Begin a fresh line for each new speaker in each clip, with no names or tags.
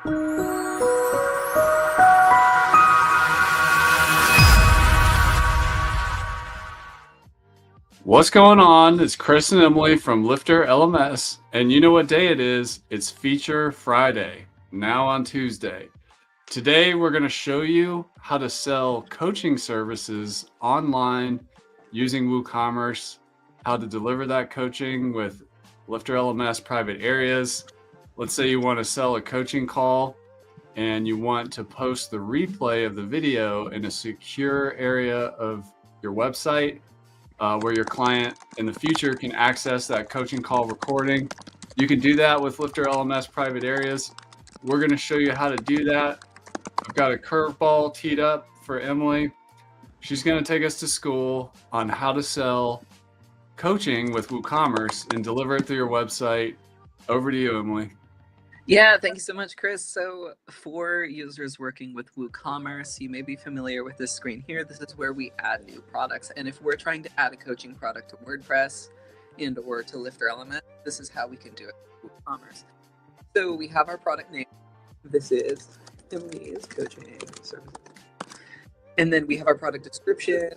What's going on? It's Chris and Emily from LifterLMS, and you know what day it is? It's Feature Friday, now on Tuesday. Today, we're going to show you how to sell coaching services online using WooCommerce, how to deliver that coaching with LifterLMS private areas. Let's say you want to sell a coaching call and you want to post the replay of the video in a secure area of your website where your client in the future can access that coaching call recording. You can do that with LifterLMS private areas. We're going to show you how to do that. I've got a curveball teed up for Emily. She's going to take us to school on how to sell coaching with WooCommerce and deliver it through your website. Over to you, Emily.
Yeah, thank you so much, Chris. So for users working with WooCommerce, you may be familiar with this screen here. This is where we add new products. And if we're trying to add a coaching product to WordPress and or to LifterLMS, this is how we can do it with WooCommerce. So we have our product name. This is Emily's Coaching Services. And then we have our product description.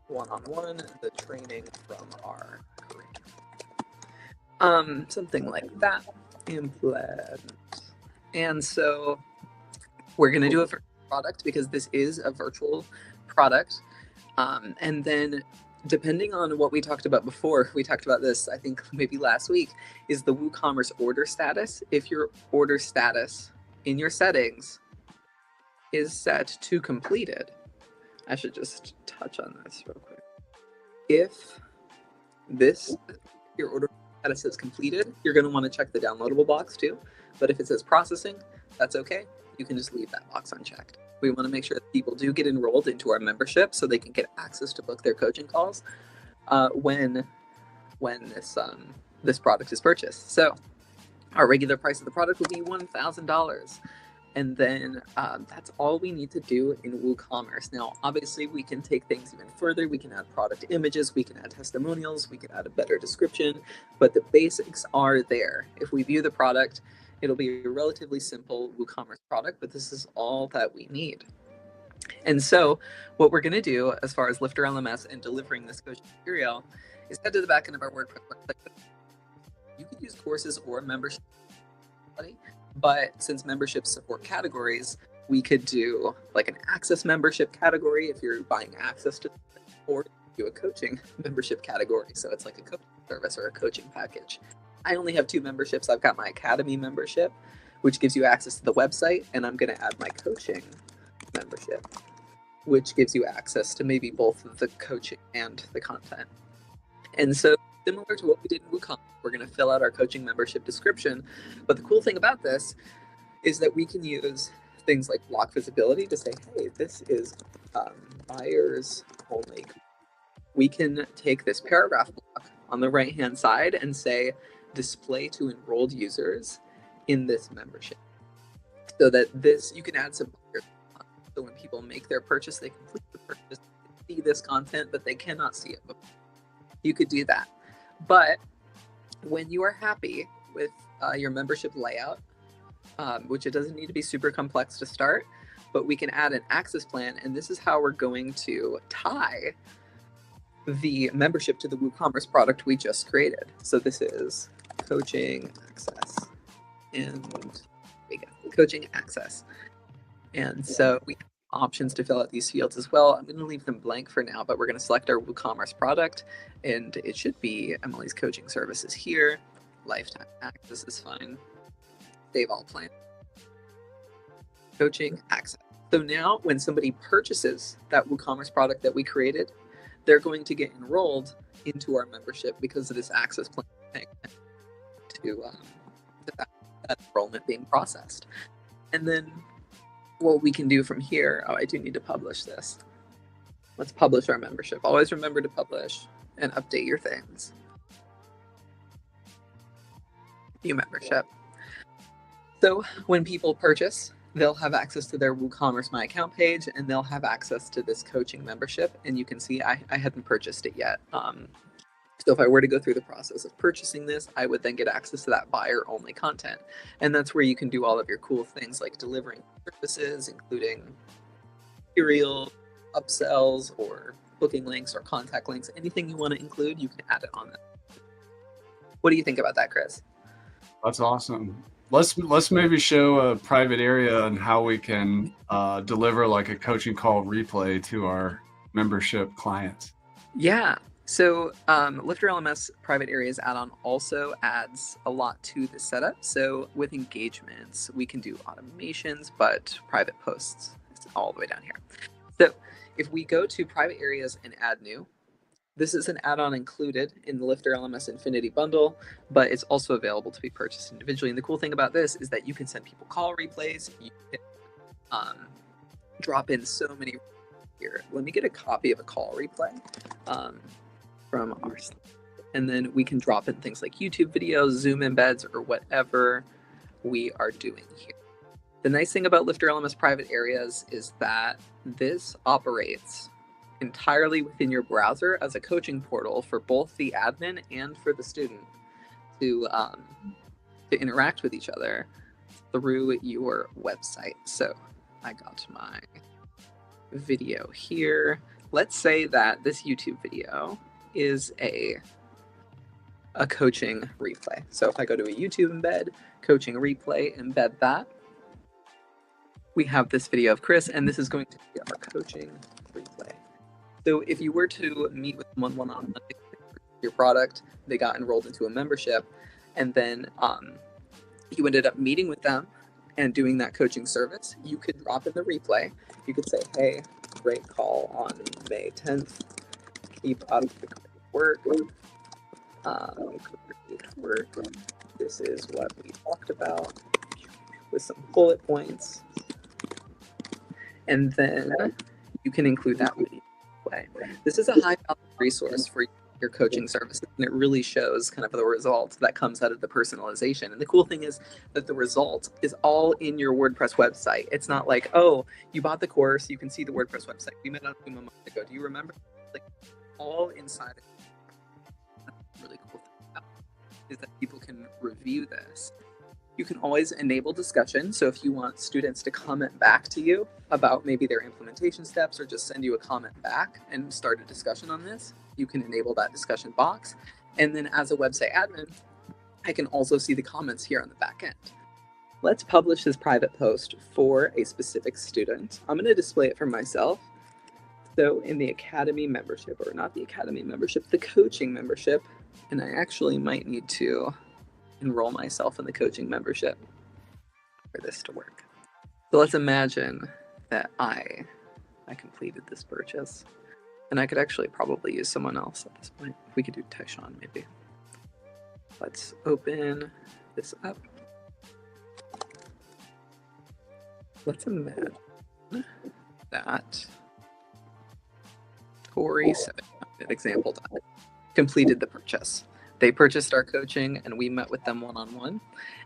One-on-one, the training from our curriculum. Something like that. Implement. And so we're going to do a product because this is a virtual product. And then depending on what we talked about before, we talked about this, I think maybe last week, is the WooCommerce order status. If your order status in your settings is set to completed, I should just touch on this real quick. If your order status is completed, you're going to want to check the downloadable box too. But if it says processing, that's okay. You can just leave that box unchecked. We want to make sure that people do get enrolled into our membership so they can get access to book their coaching calls when this product is purchased. So our regular price of the product will be $1,000. And then that's all we need to do in WooCommerce. Now, obviously, we can take things even further. We can add product images. We can add testimonials. We can add a better description. But the basics are there. If we view the product, it'll be a relatively simple WooCommerce product, but this is all that we need. And so what we're going to do as far as LifterLMS and delivering this coaching material is head to the back end of our WordPress website. You can use courses or membership. But since memberships support categories, we could do like an access membership category if you're buying access to, or do a coaching membership category. So it's like a coaching service or a coaching package. I only have 2 memberships. I've got my Academy membership, which gives you access to the website, and I'm going to add my coaching membership, which gives you access to maybe both the coaching and the content. And so similar to what we did in WooCommerce, we're going to fill out our coaching membership description. But the cool thing about this is that we can use things like block visibility to say, hey, this is buyers only. We can take this paragraph block on the right-hand side and say, display to enrolled users in this membership. So that you can add some buyers. So when people make their purchase, they complete the purchase, they see this content, but they cannot see it before. You could do that. But when you are happy with your membership layout, which it doesn't need to be super complex to start, but we can add an access plan, and this is how we're going to tie the membership to the WooCommerce product we just created. So this is coaching access, and we go coaching access. And so we have options to fill out these fields as well. I'm going to leave them blank for now, but we're going to select our WooCommerce product, and it should be Emily's Coaching Services here. Lifetime access is fine. Save all plan. Coaching access. So now when somebody purchases that WooCommerce product that we created, they're going to get enrolled into our membership because of this access plan to that enrollment being processed. And then what we can do from here, I do need to publish this. Let's publish our membership. Always remember to publish and update your things. New membership. So when people purchase, they'll have access to their WooCommerce My Account page, and they'll have access to this coaching membership. And you can see I hadn't purchased it yet. So if I were to go through the process of purchasing this, I would then get access to that buyer-only content. And that's where you can do all of your cool things like delivering services, including material, upsells, or booking links or contact links. Anything you want to include, you can add it on there. What do you think about that, Chris?
That's awesome. Let's maybe show a private area and how we can deliver like a coaching call replay to our membership clients.
Yeah. So LifterLMS private areas add-on also adds a lot to the setup. So with engagements, we can do automations, but private posts is all the way down here. So if we go to private areas and add new, this is an add-on included in the LifterLMS Infinity bundle, but it's also available to be purchased individually. And the cool thing about this is that you can send people call replays. You can drop in so many here. Let me get a copy of a call replay from our site. And then we can drop in things like YouTube videos, Zoom embeds, or whatever we are doing here. The nice thing about LifterLMS private areas is that this operates entirely within your browser as a coaching portal for both the admin and for the student to interact with each other through your website. So I got my video here. Let's say that this YouTube video is a coaching replay. So if I go to a YouTube embed, coaching replay, embed that, we have this video of Chris, and this is going to be our coaching replay. So if you were to meet with someone one-on-one, your product, they got enrolled into a membership, and then you ended up meeting with them and doing that coaching service, you could drop in the replay. You could say, hey, great call on May 10th. Keep out of the work. This is what we talked about with some bullet points. And then you can include that with play. This is a high value resource for your coaching services, and it really shows kind of the results that comes out of the personalization. And the cool thing is that the result is all in your WordPress website. It's not like, oh, you bought the course, you can see the WordPress website. We met on Zoom a month ago. Do you remember? Like, all inside of it. That's really cool thing about it, is that people can review this. You can always enable discussion. So if you want students to comment back to you about maybe their implementation steps, or just send you a comment back and start a discussion on this, you can enable that discussion box. And then as a website admin, I can also see the comments here on the back end. Let's publish this private post for a specific student. I'm going to display it for myself. So in the Academy membership, or not the Academy membership, the coaching membership, and I actually might need to enroll myself in the coaching membership for this to work. So let's imagine that I completed this purchase, and I could actually probably use someone else at this point. We could do Tyshawn maybe. Let's open this up. Let's imagine that Tori, example, completed the purchase. They purchased our coaching, and we met with them one-on-one.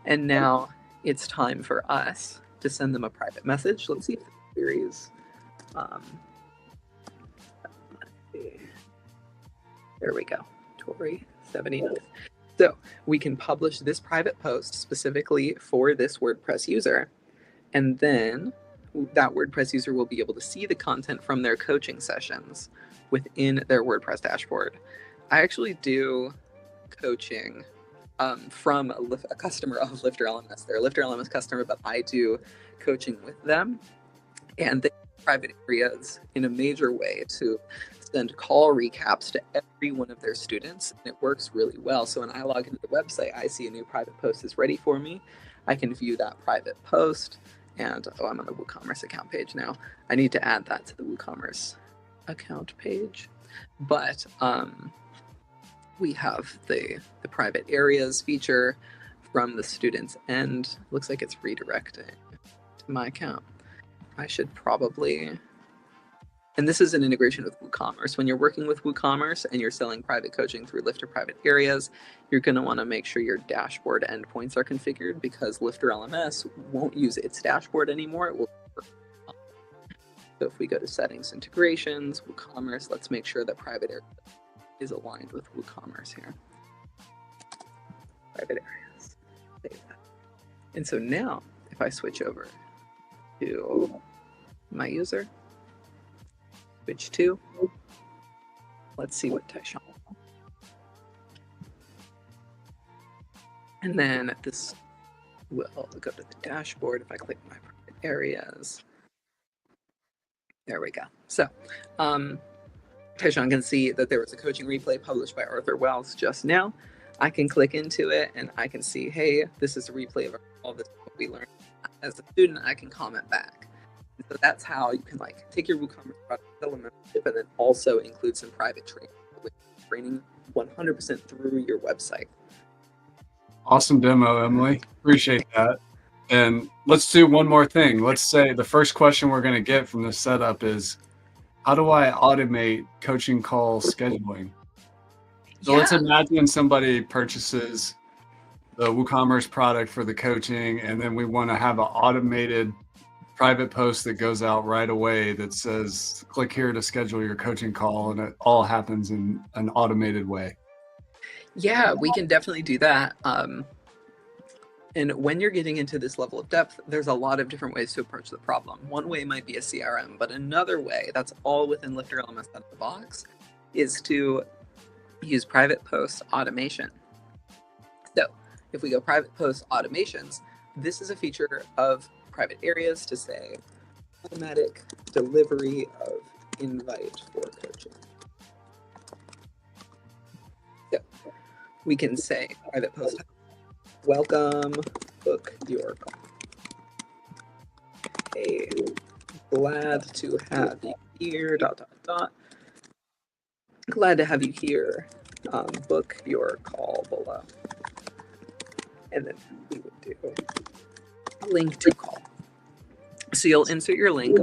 And now it's time for us to send them a private message. Let's see if the queries. There we go. Tori 79. So we can publish this private post specifically for this WordPress user. And then that WordPress user will be able to see the content from their coaching sessions within their WordPress dashboard. I actually do coaching from a customer of LifterLMS. They're a LifterLMS customer, but I do coaching with them, and they use private areas in a major way to send call recaps to every one of their students, and it works really well. So when I log into the website, I see a new private post is ready for me. I can view that private post, and I'm on the WooCommerce account page now. I need to add that to the WooCommerce account page, but we have the private areas feature from the student's end. Looks like it's redirecting to my account. I should probably, and this is an integration with WooCommerce. When you're working with WooCommerce and you're selling private coaching through Lifter private areas, you're going to want to make sure your dashboard endpoints are configured, because LifterLMS won't use its dashboard anymore. It will. So if we go to settings, integrations, WooCommerce, let's make sure that private areas is aligned with WooCommerce here. Private areas. Save that. And so now, if I switch over to my user, switch to, let's see what Tyshawn. And then this will go to the dashboard if I click my private areas. There we go. So Tyshawn can see that there was a coaching replay published by Arthur Wells just now. I can click into it and I can see, hey, this is a replay of all this what we learned. As a student, I can comment back. And so that's how you can like take your WooCommerce product, sell a membership, and then also include some private training, with training 100% through your website.
Awesome demo, Emily. Appreciate that. And let's do one more thing. Let's say the first question we're going to get from this setup is, how do I automate coaching call scheduling? So let's imagine somebody purchases the WooCommerce product for the coaching, and then we want to have an automated private post that goes out right away that says, click here to schedule your coaching call, and it all happens in an automated way.
Yeah, we can definitely do that. And when you're getting into this level of depth, there's a lot of different ways to approach the problem. One way might be a CRM, but another way that's all within LifterLMS out of the box is to use private post automation. So if we go private post automations, this is a feature of private areas to say automatic delivery of invite for coaching. So we can say private post, welcome, book your call. Hey, glad to have you here, ... Glad to have you here. Book your call below. And then we would do a link to call. So you'll insert your link,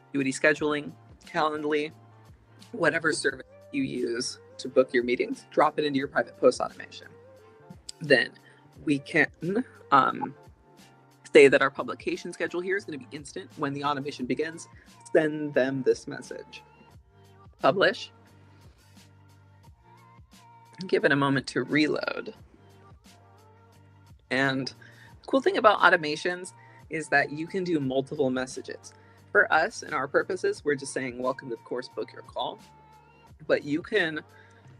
Acuity Scheduling, Calendly, whatever service you use to book your meetings, drop it into your private post automation. Then we can say that our publication schedule here is going to be instant. When the automation begins, send them this message. Publish. Give it a moment to reload. And the cool thing about automations is that you can do multiple messages. For us and our purposes, we're just saying, welcome to the course, book your call. But you can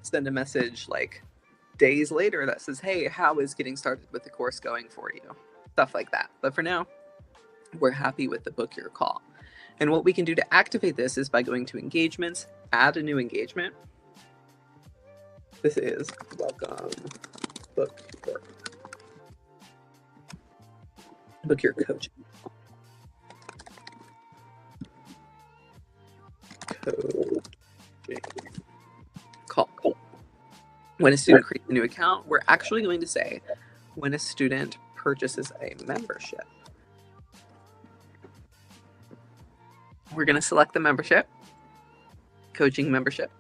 send a message like days later that says, hey, how is getting started with the course going for you? Stuff like that. But for now, we're happy with the book your call. And what we can do to activate this is by going to engagements, add a new engagement. This is welcome, book your coaching. Call. When a student creates a new account, we're actually going to say when a student purchases a membership. We're going to select the membership, coaching membership.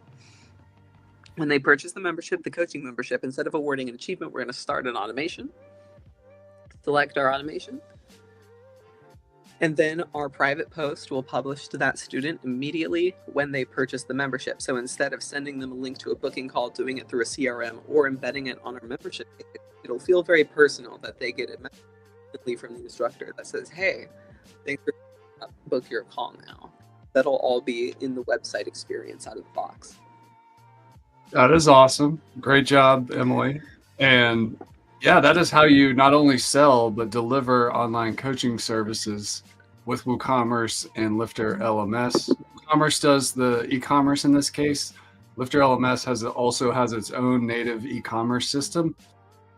When they purchase the membership, the coaching membership, instead of awarding an achievement, we're going to start an automation. Select our automation. And then our private post will publish to that student immediately when they purchase the membership. So instead of sending them a link to a booking call, doing it through a CRM, or embedding it on our membership, it'll feel very personal that they get it immediately from the instructor that says, hey, thanks for book your call now. That'll all be in the website experience out of the box.
That is awesome. Great job, Emily. And yeah, that is how you not only sell, but deliver online coaching services with WooCommerce and LifterLMS. WooCommerce does the e-commerce in this case. LifterLMS also has its own native e-commerce system.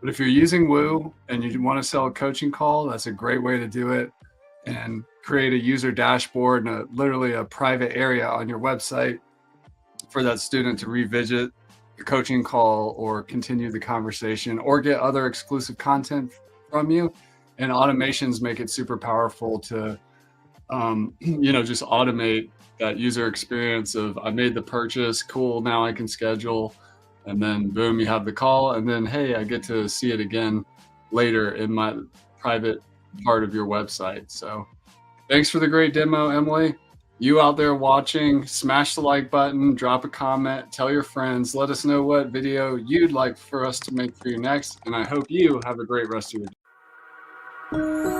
But if you're using Woo and you want to sell a coaching call, that's a great way to do it, and create a user dashboard and literally a private area on your website for that student to revisit the coaching call or continue the conversation or get other exclusive content from you. And automations make it super powerful to, just automate that user experience of, I made the purchase, cool, now I can schedule. And then boom, you have the call. And then, hey, I get to see it again later in my private part of your website. So thanks for the great demo, Emily. You out there watching, smash the like button, drop a comment, tell your friends, let us know what video you'd like for us to make for you next, and I hope you have a great rest of your day.